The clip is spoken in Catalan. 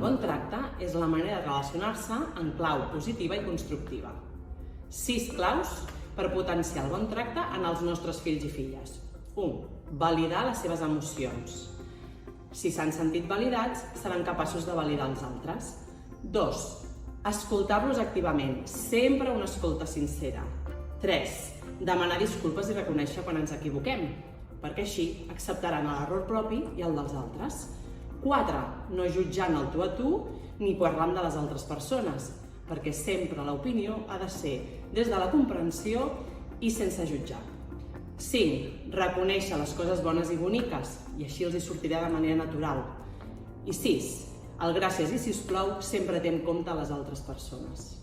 bon tracte és la manera de relacionar-se en clau positiva i constructiva. 6 claus per potenciar el bon tracte en els nostres fills i filles. 1. Validar les seves emocions. Si s'han sentit validats, seran capaços de validar els altres. 2. Escoltar-los activament, sempre una escolta sincera. 3. Demanar disculpes i reconèixer quan ens equivoquem, perquè així acceptaran l'error propi i el dels altres. 4. No jutjant el tu a tu ni parlant de les altres persones, perquè sempre l'opinió ha de ser des de la comprensió i sense jutjar. 5. Reconèixer les coses bones i boniques, i així els hi sortirà de manera natural. I 6. El gràcies i sisplau sempre té en compte les altres persones.